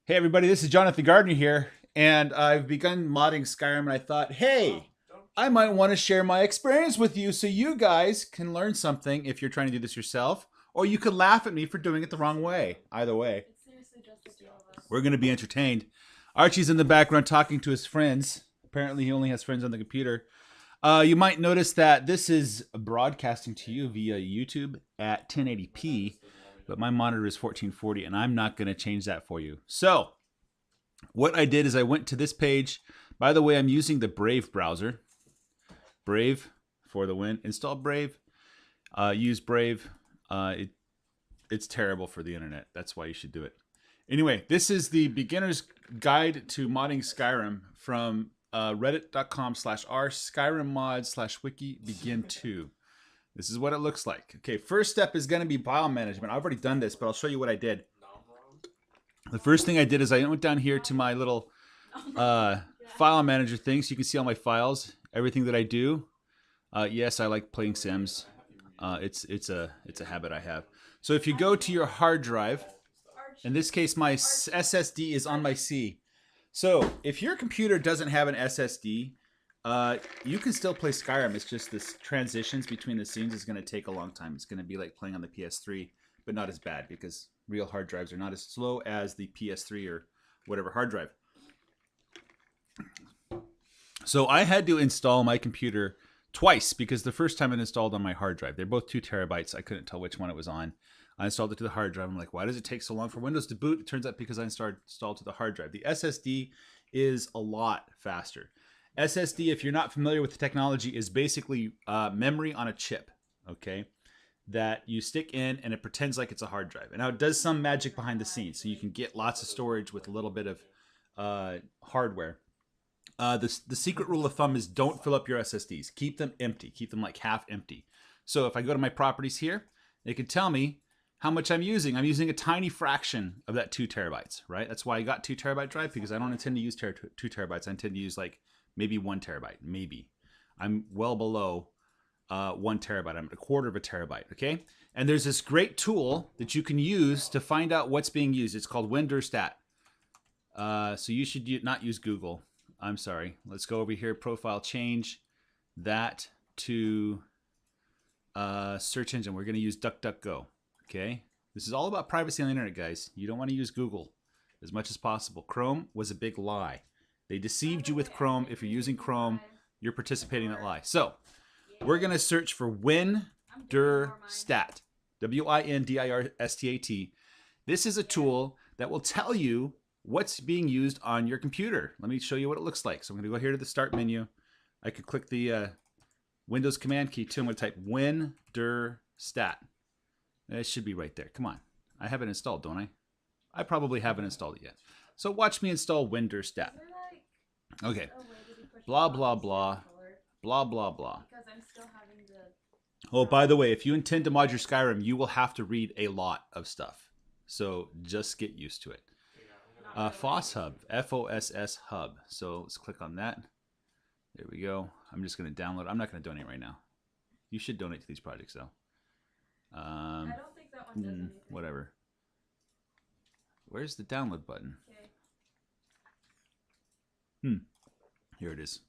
Hey everybody, this is Jonathan Gardner here, and I've begun modding Skyrim, and I thought, hey, I might want to share my experience with you so you guys can learn something if you're trying to do this yourself, or you could laugh at me for doing it the wrong way. Either way, we're going to be entertained. Archie's in the background talking to his friends. Apparently, he only has friends on the computer. You might notice that this is broadcasting to you via YouTube at 1080p, but my monitor is 1440, and I'm not going to change that for you. So what I did is I went to this page. By the way, I'm using the Brave browser. Brave for the win. Install Brave. Use Brave. It's terrible for the internet. That's why you should do it. Anyway, this is the beginner's guide to modding Skyrim from reddit.com/r skyrimmods/wiki begin 2. This is what it looks like. Okay, first step is going to be Biome Management. I've already done this, but I'll show you what I did. The first thing I did is I went down here to my little file manager thing, so you can see all my files, everything that I do. Yes, I like playing Sims. It's a habit I have. So if you go to your hard drive, in this case my SSD is on my C. So if your computer doesn't have an SSD, you can still play Skyrim. It's just this transitions between the scenes is going to take a long time. It's going to be like playing on the PS3, but not as bad because real hard drives are not as slow as the PS3 or whatever hard drive. So I had to install my computer twice because the first time it installed on my hard drive. They're both 2 terabytes. I couldn't tell which one it was on. I installed it to the hard drive. I'm like, why does it take so long for Windows to boot? It turns out because I installed to the hard drive. The SSD is a lot faster. SSD, if you're not familiar with the technology, is basically memory on a chip, okay, that you stick in and it pretends like it's a hard drive. And now it does some magic behind the scenes, so you can get lots of storage with a little bit of hardware. The secret rule of thumb is don't fill up your SSDs. Keep them empty. Keep them like half empty. So if I go to my properties here, it can tell me how much I'm using. I'm using a tiny fraction of that 2 terabytes, right? That's why I got 2 terabyte drive, because I don't intend to use 2 terabytes. I intend to use like maybe 1 terabyte, maybe. I'm well below 1 terabyte. I'm at a quarter of a terabyte, okay? And there's this great tool that you can use to find out what's being used. It's called Windirstat. So you should not use Google. I'm sorry. Let's go over here, profile, change that to search engine. We're going to use DuckDuckGo, okay? This is all about privacy on the internet, guys. You don't want to use Google as much as possible. Chrome was a big lie. They deceived you with Chrome. If you're using Chrome, you're participating in that lie. So we're going to search for Windirstat, Windirstat. This is a tool that will tell you what's being used on your computer. Let me show you what it looks like. So I'm going to go here to the start menu. I could click the Windows command key too. I'm going to type Windirstat. It should be right there. Come on. I have it installed, don't I? I probably haven't installed it yet. So watch me install Windirstat. Okay. Blah, blah, blah. Blah, blah, blah. Oh, by the way, if you intend to mod your Skyrim, you will have to read a lot of stuff. So just get used to it. FOSS Hub. FOSS Hub. So let's click on that. There we go. I'm just going to download. I'm not going to donate right now. You should donate to these projects, though. I don't think that one does anything. Whatever. Where's the download button? Okay. Here it is.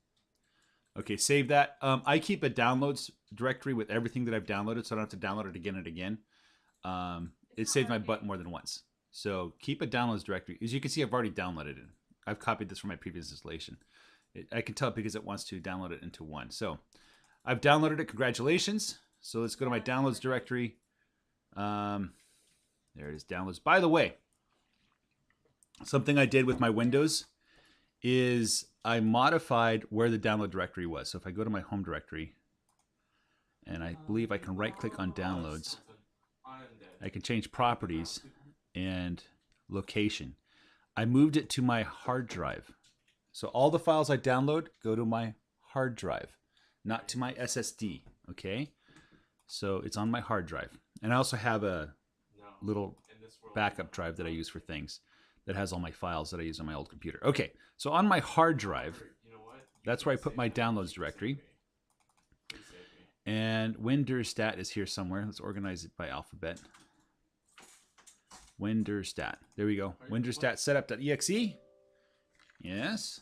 Okay, save that. I keep a downloads directory with everything that I've downloaded, so I don't have to download it again and again. It saved my butt more than once. So keep a downloads directory. As you can see, I've already downloaded it. I've copied this from my previous installation. I can tell because it wants to download it into one. So I've downloaded it. Congratulations. So let's go to my downloads directory. There it is, downloads. By the way, something I did with my Windows is I modified where the download directory was. So if I go to my home directory, and I believe I can right-click on downloads, I can change properties and location. I moved it to my hard drive. So all the files I download go to my hard drive, not to my SSD, okay? So it's on my hard drive. And I also have a little backup drive that I use for things that has all my files that I use on my old computer. Okay, so on my hard drive, that's where I put my downloads directory. And Windirstat is here somewhere. Let's organize it by alphabet. Windirstat. There we go. Windirstat setup.exe. Yes.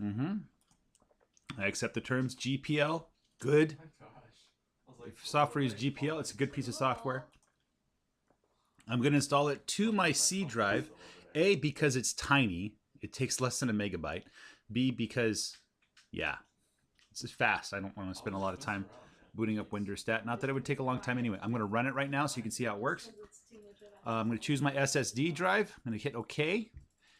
Mm-hmm. I accept the terms. GPL. Good. If software is GPL, it's a good piece of software. I'm going to install it to my C drive. A, because it's tiny. It takes less than a megabyte. B, because, yeah, it's just fast. I don't want to spend a lot of time booting up Windirstat. Not that it would take a long time anyway. I'm going to run it right now so you can see how it works. I'm going to choose my SSD drive. I'm going to hit OK.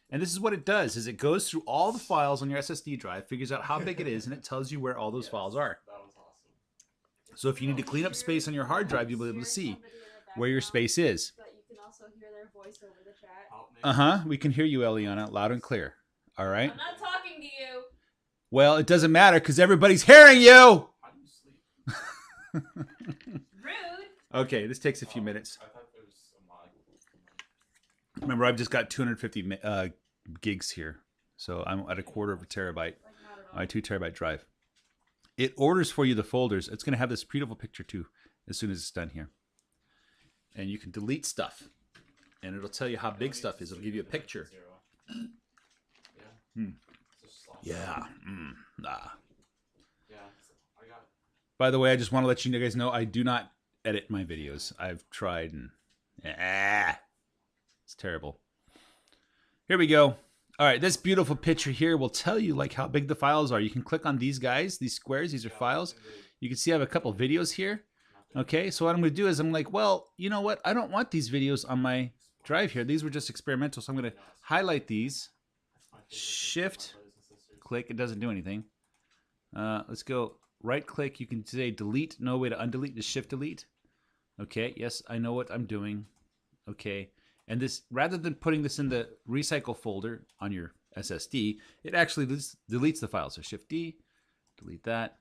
And this is what it does, is it goes through all the files on your SSD drive, figures out how big it is, and it tells you where all those files are. So if you need to clean up space on your hard drive, you'll be able to see where your space is. But you can also hear their voice over the chat. Uh-huh. We can hear you, Eliana, loud and clear. All right? I'm not talking to you. Well, it doesn't matter because everybody's hearing you. How do you sleep? Rude. Okay, this takes a few minutes. I thought there was a mod. Remember, I've just got 250 gigs here. So I'm at a quarter of a terabyte. Like, not at all. My 2 terabyte drive. It orders for you the folders. It's going to have this beautiful picture too as soon as it's done here. And you can delete stuff. And it'll tell you how big stuff is. It'll give you a picture. Yeah. Yeah. Nah. Yeah. I got. By the way, I just want to let you guys know I do not edit my videos. I've tried and it's terrible. Here we go. All right, this beautiful picture here will tell you like how big the files are. You can click on these guys, these squares. These are files. You can see I have a couple videos here. Okay, so what I'm going to do is I'm like, well, you know what? I don't want these videos on my drive here. These were just experimental, so I'm going to highlight these. Shift, click. It doesn't do anything. Let's go right click. You can say delete. No way to undelete. Just shift delete. Okay, yes, I know what I'm doing. Okay, and this, rather than putting this in the recycle folder on your SSD, it actually deletes the file. So shift D, delete that.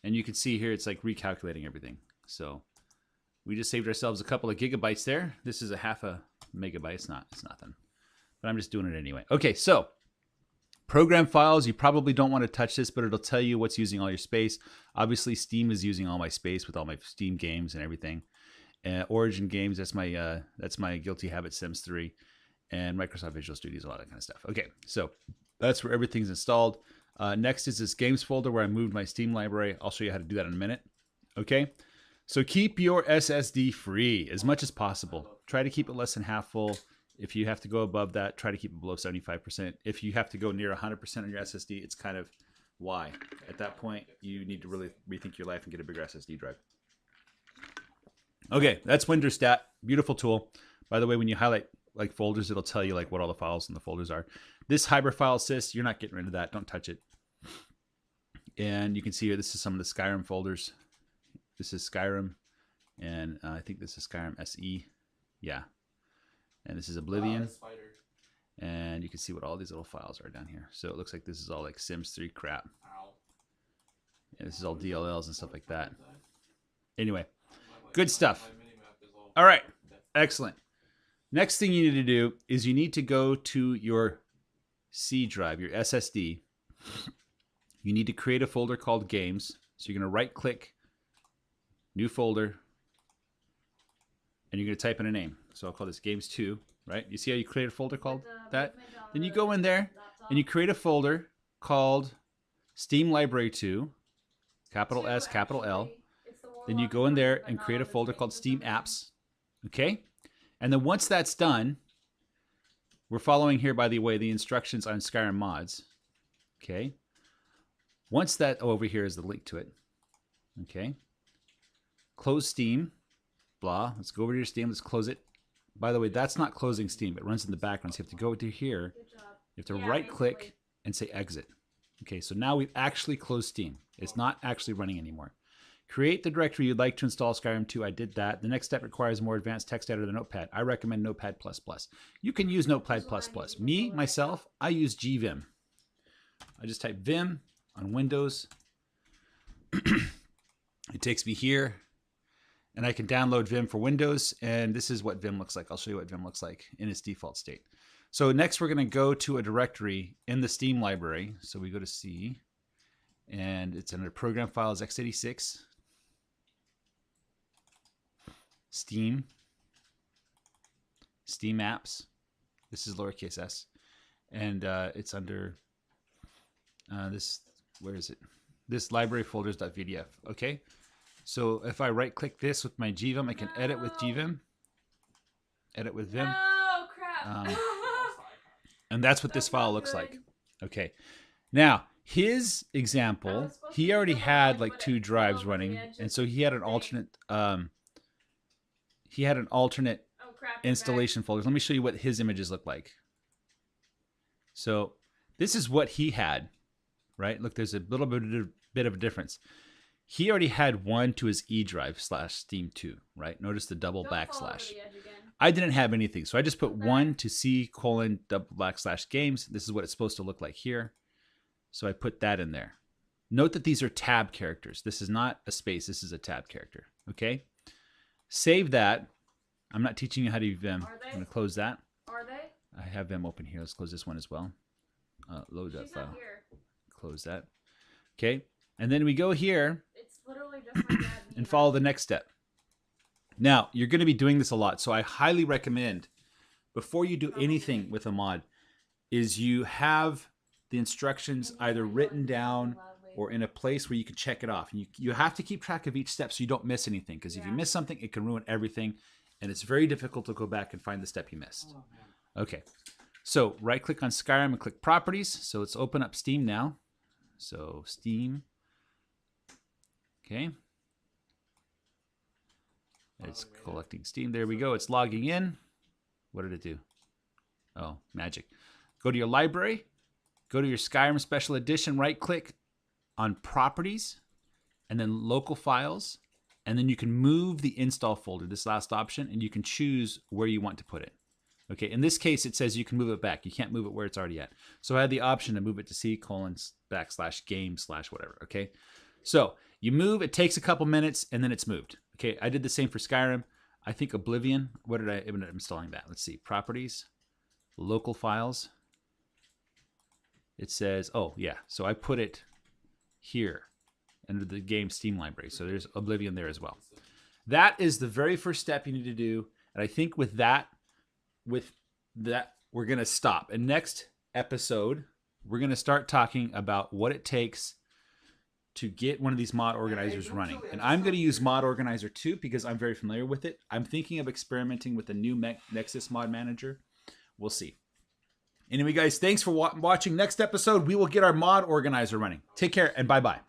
And you can see here it's like recalculating everything. So we just saved ourselves a couple of gigabytes there. This is a half a megabyte. It's nothing. But I'm just doing it anyway. Okay, so program files, you probably don't want to touch this, but it'll tell you what's using all your space. Obviously, Steam is using all my space with all my Steam games and everything. Origin games, that's my Guilty Habit Sims 3. And Microsoft Visual Studios, all that kind of stuff. Okay, so that's where everything's installed. Next is this games folder where I moved my Steam library. I'll show you how to do that in a minute. Okay, so keep your SSD free as much as possible. Try to keep it less than half full. If you have to go above that, try to keep it below 75%. If you have to go near 100% on your SSD, it's kind of why. At that point, you need to really rethink your life and get a bigger SSD drive. Okay, that's Windirstat. Beautiful tool. By the way, when you highlight like folders, it'll tell you like what all the files in the folders are. This hybrid file sys, you're not getting rid of that. Don't touch it. And you can see here, this is some of the Skyrim folders. This is Skyrim, and I think this is Skyrim SE. Yeah. And this is Oblivion. And you can see what all these little files are down here. So it looks like this is all like Sims 3 crap. Yeah, this is all DLLs and stuff like that. Anyway, good stuff. All right, excellent. Next thing you need to do is you need to go to your C drive, your SSD. You need to create a folder called Games. So you're going to right click, new folder, and you're going to type in a name. So I'll call this Games 2, right? You see how you create a folder called that? Then you go in there and you create a folder called Steam Library 2, capital S, capital L. Then you go in there and create a folder called Steam Apps, okay? And then once that's done, we're following here, by the way, the instructions on Skyrim mods, okay? Once that, oh, over here is the link to it, okay? Close Steam, blah. Let's go over to your Steam. Let's close it. By the way, that's not closing Steam. It runs in the background. So you have to go to here. You have to right click and say exit. Okay, so now we've actually closed Steam. It's not actually running anymore. Create the directory you'd like to install Skyrim 2. I did that. The next step requires a more advanced text editor than Notepad. I recommend Notepad++. You can use Notepad++. Me, myself, I use gvim. I just type vim on Windows. It takes me here. And I can download Vim for Windows, and this is what Vim looks like. I'll show you what Vim looks like in its default state. So next we're going to go to a directory in the Steam library. So we go to C, and it's under Program Files x86, Steam, Steam apps. This is lowercase s. And it's under this, where is it? This library folders.vdf. Okay. So if I right click this with my GVim, I can edit with GVim. Edit with Vim. No, crap. And that's what this That's file not looks good. like. Okay. Now, his example, he already had like 2 drives running. And so he had an alternate Oh, crap. installation folders. Let me show you what his images look like. So this is what he had, right? Look, there's a little bit of a difference. He already had 1 to his E drive /Steam2, right? Notice the double backslash. I didn't have anything, so I just put 1 to C:\games. This is what it's supposed to look like here. So I put that in there. Note that these are tab characters. This is not a space. This is a tab character. Okay. Save that. I'm not teaching you how to use Vim. Are they? I'm going to close that. Are they? I have Vim open here. Let's close this one as well. Load that She's file. not here. Close that. Okay. And then we go here It's literally just my dad and follow the next step. Now, you're going to be doing this a lot, so I highly recommend, before you do anything with a mod, is you have the instructions either written down or in a place where you can check it off. And you have to keep track of each step so you don't miss anything, because if you miss something, it can ruin everything, and it's very difficult to go back and find the step you missed. Okay, so right-click on Skyrim and click Properties. So let's open up Steam now. So Steam. Okay. It's collecting Steam. There we go. It's logging in. What did it do? Oh, magic. Go to your library. Go to your Skyrim Special Edition. Right-click on Properties. And then Local Files. And then you can move the install folder, this last option, and you can choose where you want to put it. Okay, in this case, it says you can move it back. You can't move it where it's already at. So I had the option to move it to C:\games/ whatever, okay? So you move, it takes a couple minutes, and then it's moved. Okay, I did the same for Skyrim. I think Oblivion, what did I end up installing that? Let's see, Properties, Local Files. It says, oh yeah, so I put it here under the game Steam library. So there's Oblivion there as well. That is the very first step you need to do. And I think with that, we're going to stop. And next episode, we're going to start talking about what it takes to get one of these mod organizers running. And I'm going to use Mod Organizer 2 because I'm very familiar with it. I'm thinking of experimenting with the new Nexus mod manager. We'll see. Anyway, guys, thanks for watching. Next episode, we will get our mod organizer running. Take care and bye-bye.